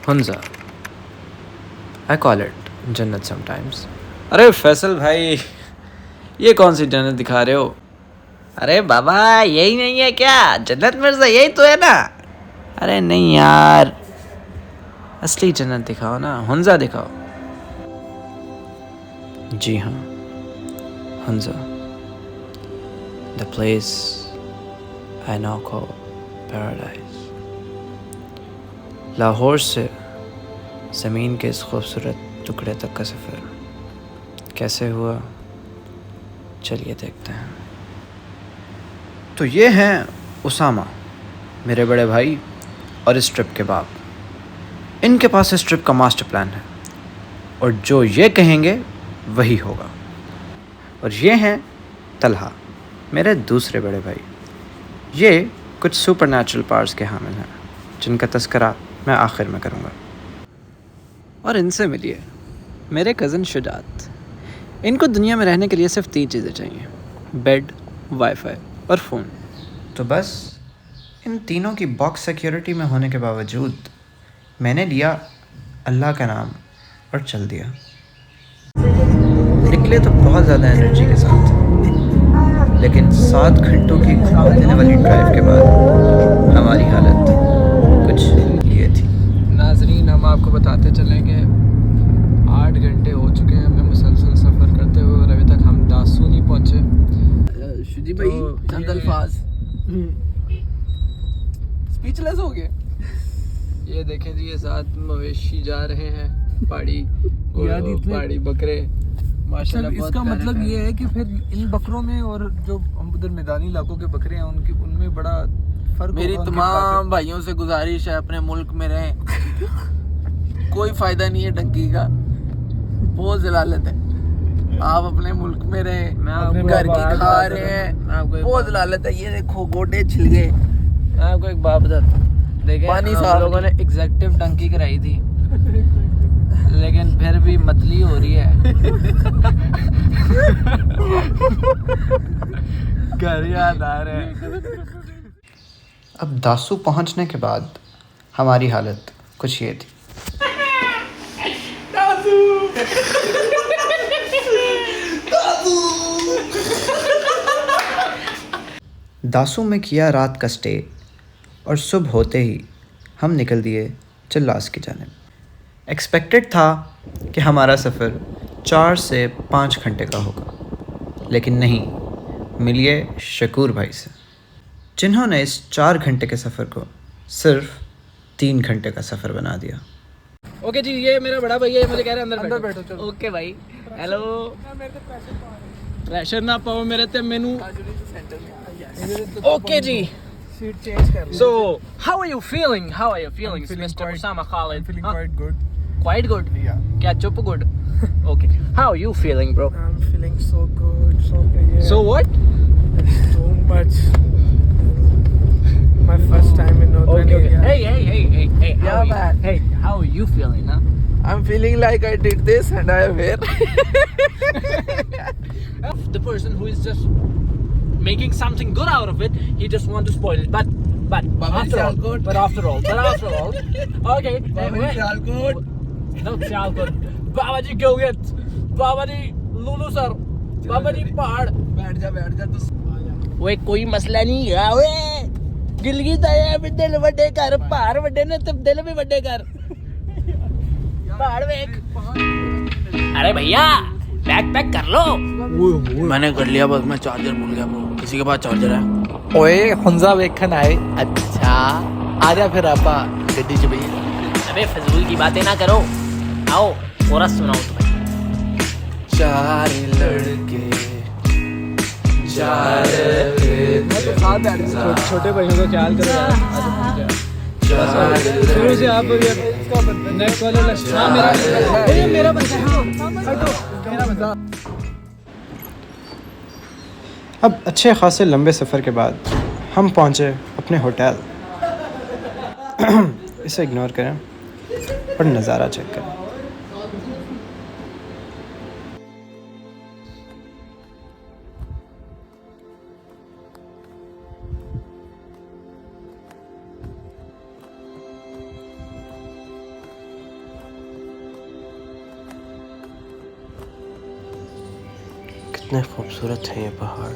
Hunza, I call it जन्नत sometimes. अरे फैसल भाई, ये कौन सी जन्नत दिखा रहे हो? अरे बाबा यही नहीं है क्या? जन्नत मिर्जा यही तो है ना? अरे नहीं यार, असली जन्नत दिखाओ ना, हुंजा दिखाओ। जी हाँ, Hunza, the place I now call paradise. Lahore से ज़मीन के इस खूबसूरत टुकड़े तक का सफ़र कैसे हुआ, चलिए देखते हैं। तो ये हैं उसामा, मेरे बड़े भाई और इस ट्रिप के बाप। इनके पास इस ट्रिप का मास्टर प्लान है और जो ये कहेंगे वही होगा। और ये हैं तलहा, मेरे दूसरे बड़े भाई। ये कुछ सुपर नेचुरल पावर्स के हामिल हैं जिनका तस्करा मैं आखिर में करूँगा। और इनसे मिलिए, मेरे कज़न शुजात। इनको दुनिया में रहने के लिए सिर्फ 3 चीज़ें चाहिए: बेड, वाईफाई और फ़ोन। तो बस इन तीनों की बॉक्स सिक्योरिटी में होने के बावजूद मैंने लिया अल्लाह का नाम और चल दिया। निकले तो बहुत ज़्यादा एनर्जी के साथ, लेकिन 7 घंटों की घुमा देने वाली ड्राइव के बाद हमारी हालत कुछ ये थी। नाजरीन, हम आपको बताते चलेंगे 8 घंटे हो चुके हैं हमें मुसलसल सफ़र करते हुए और अभी तक हम दासू नहीं पहुँचे। शुजी भाई चंद अल्फाज स्पीचलेस हो गए। ये देखें जी, ये 7 मवेशी जा रहे हैं, पहाड़ी बकरे माशाल्लाह। इसका मतलब ये है कि फिर इन बकरों में और जो हम उधर मैदानी इलाकों के बकरे हैं उनमें बड़ा फर्क। मेरी तमाम भाइयों से गुजारिश है अपने मुल्क में रहें। कोई फायदा नहीं है डंकी का, बहुत जलालत है। आप अपने मुल्क में रहें, घर की खा रहे हैं, बहुत जलालत है। ये देखो गोटे छिल गए। मैं आपको एक बात बताता हूँ, देखें हम लोगों ने एग्जेक्टिव डंकी कराई थी लेकिन फिर भी मतली हो रही है। घर याद आ रहे हैं। अब दासू पहुंचने के बाद हमारी हालत कुछ ये थी। दासू में किया रात का स्टे और सुबह होते ही हम निकल दिए चिल्लास की जानिब। एक्सपेक्टेड था कि हमारा सफ़र 4 से 5 घंटे का होगा, लेकिन नहीं, मिलिए शकूर भाई से जिन्होंने इस 4 घंटे के सफ़र को सिर्फ 3 घंटे का सफ़र बना दिया। ओके जी, ये मेरा बड़ा भैया है, मुझे कह रहे हैं अंदर बैठो। चलो। ओके भाई, हेलो। प्रेशर ना पाओ मेरे ते मेनू। ओके जी। सीट चेंज कर लो। So, how are you feeling? How are you feeling, Mr. Osama Khalid? feeling Huh? quite good. Quite good. Yeah. क्या चुप good? Okay. How are you feeling, bro? I'm feeling so good, so good. So what? Too much. My first time in Northern Okay. area. Hey. Yeah, How are you? man. Hey, how are you feeling, huh? I'm feeling like I did this and I am here. The person who is just making something good out of it, he just want to spoil it. But after all, okay. No, Sialkot. Baba ji गौयत, Baba ji Lulu sir, बाबा जी पहाड़। बैठ जा तू। वे कोई मसला नहीं है। वे दिल की दया भी दिल वड्डे कर, पहाड़ वड्डे ने तब दिल भी वड्डे कर। पहाड़ वेख। अरे भैया बैग पैक कर लो। मैंने कर लिया, बस मैं चार्जर भूल गया ब्रो। किसी के पास चार्जर है? ओए हुंजा वेखन आए। अच्छा, आजा फिर आपा गड्डी च भैया। अबे फजूल की बातें ना करो, आओ कोरस सुनाओ तुम्हें। 4 लड़के 4 छोटे भाइयों का ख्याल करो यार। शुरू से आप नेक्स्ट वाले मेरा बंदा मेरा बंदा। अब अच्छे खासे लंबे सफ़र के बाद हम पहुँचे अपने होटल। इसे इग्नोर करें और नज़ारा चेक करें। कितने खूबसूरत हैं ये पहाड़,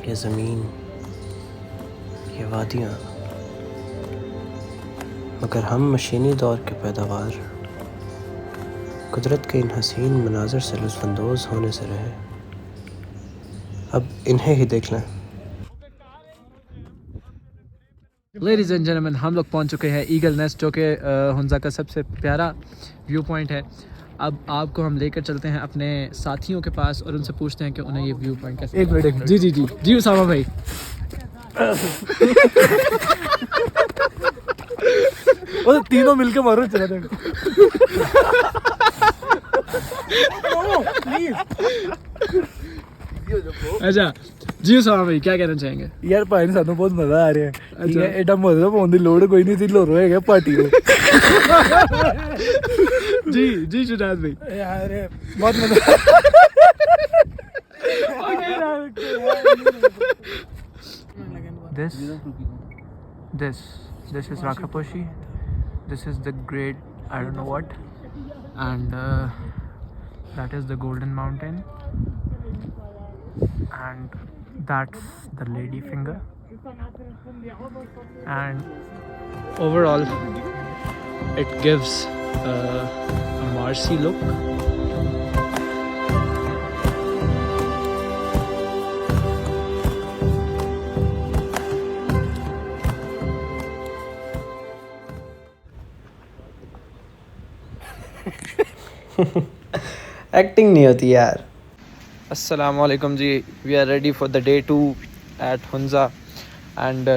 ये ज़मीन, ये वादियाँ। मगर हम मशीनी दौर के पैदावार कुदरत के इन हसीन मनाज़र से लुत्फ़अंदोज़ होने से रहे। अब इन्हें ही देख लें। लेडीज़ एंड जेंटलमैन, हम लोग पहुंच चुके हैं ईगल नेस्ट, जो कि हुंजा का सबसे प्यारा व्यू पॉइंट है। अब आपको हम लेकर चलते हैं अपने साथियों के पास और उनसे पूछते हैं कि उन्हें ये व्यू पॉइंट कैसे। एक मिनट। जी जी जी जी उसामा भाई। वो तीनों मिलके मारो, चला देखो। अच्छा जी उसामा भाई, क्या कहना चाहेंगे? यार भाई सानू बहुत मजा आ रहा है। ठीक है, एडा मजा पाउन दी लोड़ कोई नहीं थी, लोरो है पार्टी को। जी जी शुजात भाई। यार बहुत मजा। This is Rakaposhi. This is the great, I don't know what, and that is the Golden Mountain, and that's the Lady Finger, and overall it gives a marshy look. Acting नहीं होती यार। अस्सलामुअलैकुम जी, we are ready for the day 2 at Hunza and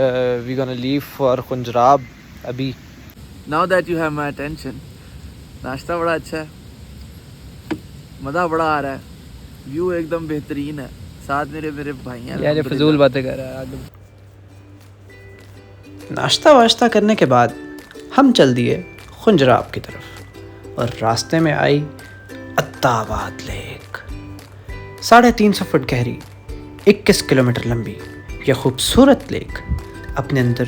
we gonna leave for Khunjerab अभी। Now that you have my attention, नाश्ता बड़ा अच्छा है, मज़ा बड़ा आ रहा है, व्यू एकदम बेहतरीन है, साथ मेरे भाई हैं। यार ये फजूल बातें कर रहा है। नाश्ता वाश्ता करने के बाद हम चल दिए खुंजराब की तरफ और रास्ते में आई अत्ताबाद लेक। 350 फुट गहरी, 21 किलोमीटर लंबी यह खूबसूरत लेक अपने अंदर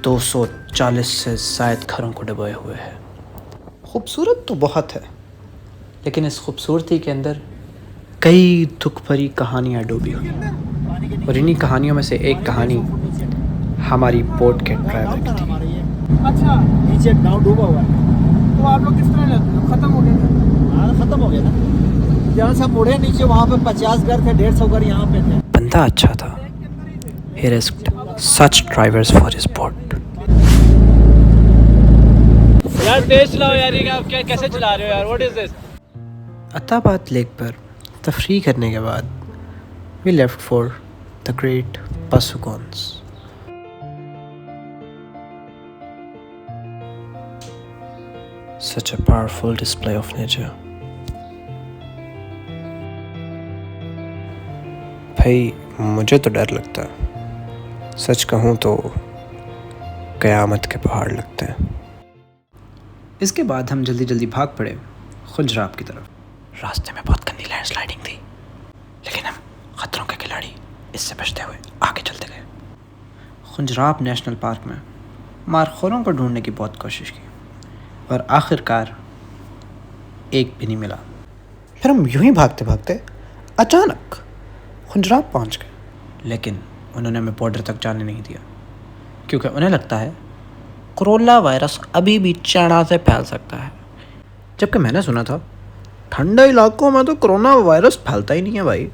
240 से ज़ायद घरों को डुबोए हुए है। खूबसूरत तो बहुत है, लेकिन इस खूबसूरती के अंदर कई दुख भरी कहानियाँ डूबी हुई हैं। और इन्हीं कहानियों में से एक कहानी हमारी बोट के ड्राइवर की थी। अच्छा, नीचे गाँव डूबा हुआ है, तो आप लोग किस तरह लेते हो? खत्म हो गया था। हाँ खत्म हो गया था। जहाँ से मुड़े नीचे वहाँ पे 50 घर थे, 150 घर यहाँ पे थे। बंदा अच्छा था। He risked such drivers for his boat. यार तेज चलाओ यार, ये आप क्या कैसे चला रहे हो यार? What is this? Attabad lake पर तफरी करने के बाद we left for the great Pasukons. Such a powerful display of nature. भाई मुझे तो डर लगता है, सच कहूँ तो क़यामत के पहाड़ लगते हैं। इसके बाद हम जल्दी जल्दी भाग पड़े खुंजराब की तरफ। रास्ते में बहुत गंदी लैंडस्लाइडिंग थी, लेकिन हम खतरों के खिलाड़ी इससे बचते हुए आगे चलते गए। खुंजराब नेशनल पार्क में मारखोरों को ढूंढने की बहुत कोशिश की और आखिरकार एक भी नहीं मिला। फिर हम यूं ही भागते भागते अचानक खुंजराब पहुंच गए, लेकिन उन्होंने हमें बॉर्डर तक जाने नहीं दिया, क्योंकि उन्हें लगता है कोरोना वायरस अभी भी चाइना से फैल सकता है। जबकि मैंने सुना था ठंडे इलाकों में तो कोरोना वायरस फैलता ही नहीं है भाई।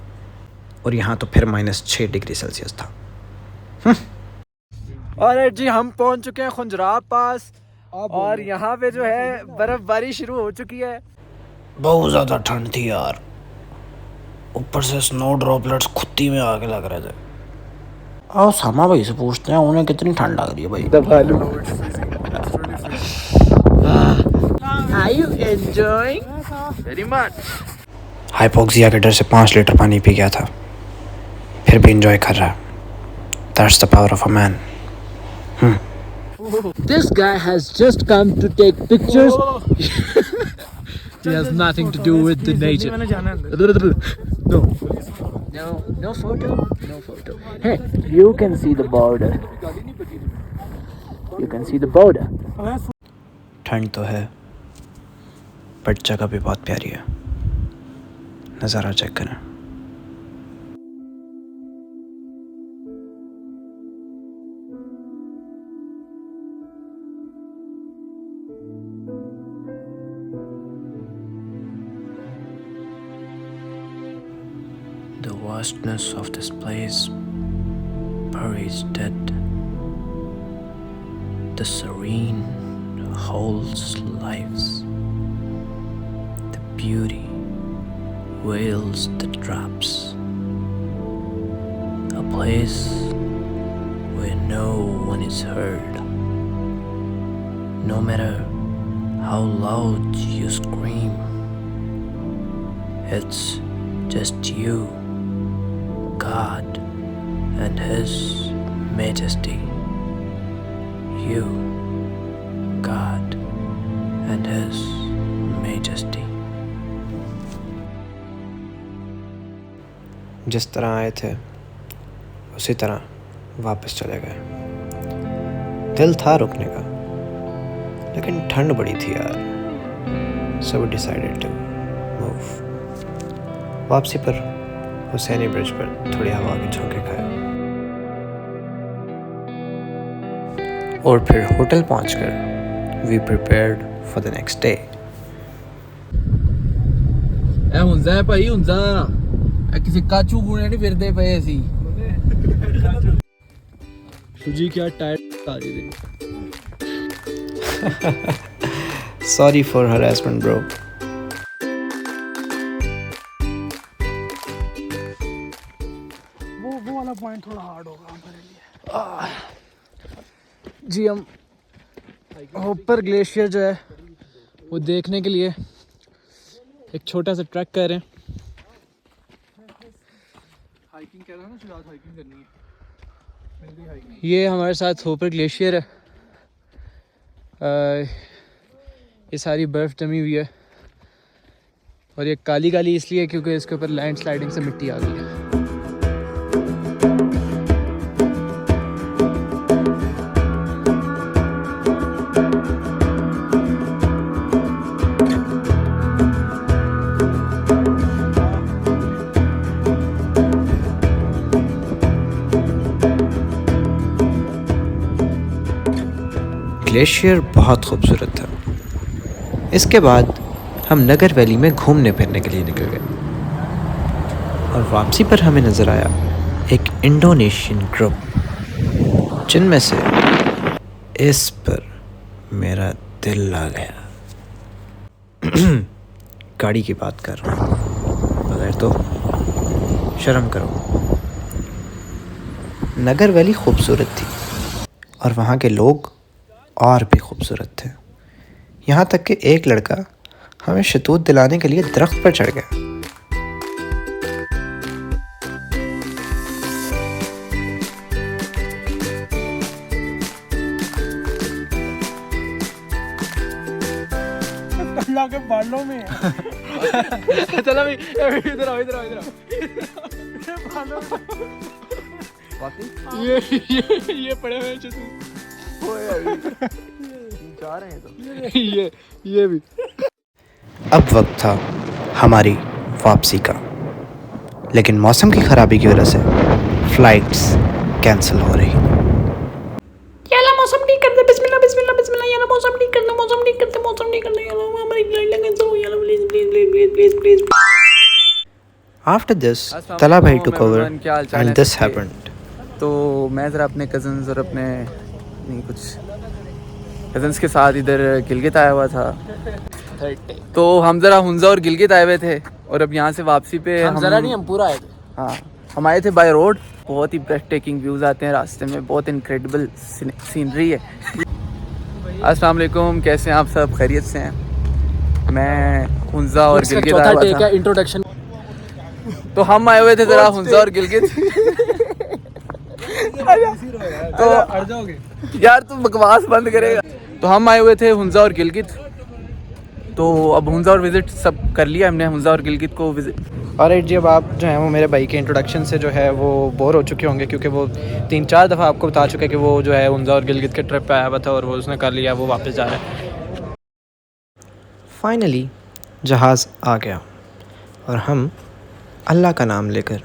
और यहाँ तो फिर -6 डिग्री सेल्सियस था। और जी हम पहुंच चुके हैं खुंजराब पास और यहाँ पे जो है बर्फबारी शुरू हो चुकी है। बहुत ज़्यादा ठंड थी यार, ऊपर से स्नो ड्रॉपलेट्स खुत्ती में आके लग रहे थे। आओ सामा भाई से पूछते हैं उन्हें कितनी ठंड लग रही है भाई। Are you enjoying? Very much. Hypoxia के डर से 5 लीटर पानी पी गया था, फिर भी एंजॉय कर रहा है। That's the power of a man. This guy has just come to take pictures. He has nothing to do with the nature. No. No photo. No photo. Hey, you can see the border. You can see the border. ठंड तो है, but जगह भी बहुत प्यारी है। नज़ारा check करें। The vastness of this place buries dead. The serene holds lives. The beauty veils the traps. A place where no one is heard. No matter how loud you scream, it's just you, God, and His Majesty. You, God, and His Majesty. जिस तरह आए थे उसी तरह वापस चले गए। दिल था रुकने का, लेकिन ठंड बड़ी थी यार। So we decided to move. वापसी पर हुसैनी ब्रिज पर थोड़ी हवा के झोंके खाए और फिर होटल पहुंचकर we prepared for the next day. ਇਹ ਹੁੰਦਾ ਹੈ ਭਾਈ ਹੁੰਦਾ ਇਹ ਕਿਸੇ ਕਾਚੂ ਗੁਣੇ ਨਹੀਂ ਫਿਰਦੇ ਪਏ ਅਸੀਂ तुझी क्या टायर आ रही थी। Sorry for harassment, bro. वो वाला पॉइंट थोड़ा हार्ड होगा हमारे लिए। जी हम होपर ग्लेशियर जो है वो देखने के लिए एक छोटा सा ट्रैक कर रहे हैं। हाइकिंग कह रहा ना शुरुआत हाइकिंग करनी है। ये हमारे साथ होपर ग्लेशियर है। ये सारी बर्फ़ जमी हुई है और ये काली काली इसलिए क्योंकि इसके ऊपर लैंड स्लाइडिंग से मिट्टी आ गई है। ग्लेशियर बहुत खूबसूरत था। इसके बाद हम नगर वैली में घूमने फिरने के लिए निकल गए और वापसी पर हमें नज़र आया एक इंडोनेशियन ग्रुप, जिनमें से इस पर मेरा दिल ला गया। गाड़ी की बात कर रहा हूँ, बगैर तो शर्म करो। नगर वैली खूबसूरत थी और वहाँ के लोग और भी खूबसूरत थे। यहाँ तक कि एक लड़का हमें शतूत दिलाने के लिए दरख्त पर चढ़ गया। के बालों में चलो भाई इधर आओ इधर आओ इधर आओ। ये पड़े हुए हैं जा रहे हैं तो ये भी। अब वक्त था हमारी वापसी का, लेकिन मौसम की खराबी की वजह से फ्लाइट्स कैंसिल हो रही। याला मौसम ठीक करते बिस्मिल्लाह बिस्मिल्लाह बिस्मिल्लाह याला मौसम ठीक करते याला हमारी फ्लाइट लगे तो याला please please please please please please. After this, Tala bhai took over and this happened. तो मैं ज़रा अपने कज़न्स और अपने नहीं कुछ कज़न्स के साथ इधर गिलगित आया हुआ था। तो हम ज़रा हुंजा और गिलगित आए हुए थे और अब यहाँ से वापसी पे हम ज़रा नहीं हम पूरा आए थे। हाँ हम आए थे बाय रोड। बहुत ही ब्रेथ टेकिंग व्यूज़ आते हैं रास्ते में, बहुत इनक्रेडिबल सीनरी है। अस्सलाम वालेकुम, कैसे हैं आप सब? खैरियत से हैं? मैं हुंजा और गिलगित आया हुआ था। इंट्रोडक्शन। तो हम आए हुए थे ज़रा हुंजा और गिलगित। तो यार तू बकवास बंद करेगा। तो हम आए हुए थे हुंजा और गिलगित। तो अब हुंजा और विज़िट सब कर लिया हमने, हुंजा और गिलगित को विज़िट। और जी अब आप जो है वो मेरे भाई के इंट्रोडक्शन से जो है वो बोर हो चुके होंगे, क्योंकि वो 3-4 दफ़ा आपको बता चुका है कि वो जो है हुंजा और गिलगित के ट्रिप पे आया हुआ था और वो उसने कर लिया, वो वापस जा रहा है। फाइनली जहाज़ आ गया और हम अल्लाह का नाम लेकर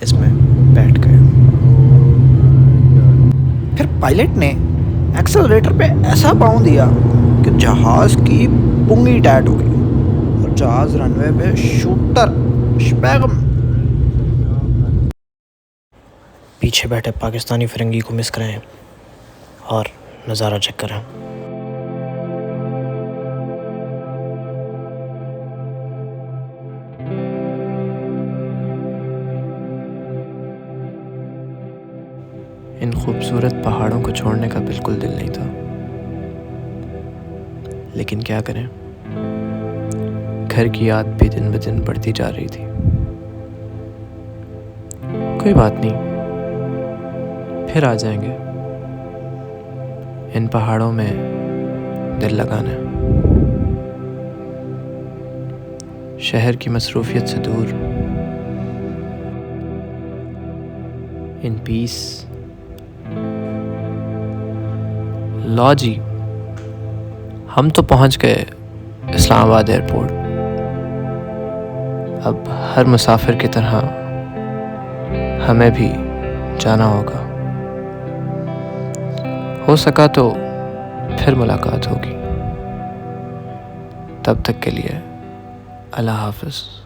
इसमें बैठ गए। फिर पायलट ने एक्सेलरेटर पे ऐसा पाँव दिया कि जहाज़ की पुंगी टाइट हो गई और जहाज़ रनवे पे शूटर शपैगम। पीछे बैठे पाकिस्तानी फिरंगी को मिस करें और नज़ारा चेक करें। इन खूबसूरत पहाड़ों को छोड़ने का बिल्कुल दिल नहीं था, लेकिन क्या करें, घर की याद भी दिन ब दिन बढ़ती जा रही थी। कोई बात नहीं, फिर आ जाएंगे इन पहाड़ों में दिल लगाने, शहर की मसरूफियत से दूर, इन पीस। लो जी, हम तो पहुंच गए इस्लामाबाद एयरपोर्ट। अब हर मुसाफिर की तरह हमें भी जाना होगा। हो सका तो फिर मुलाकात होगी। तब तक के लिए अल्लाह हाफ़िज़।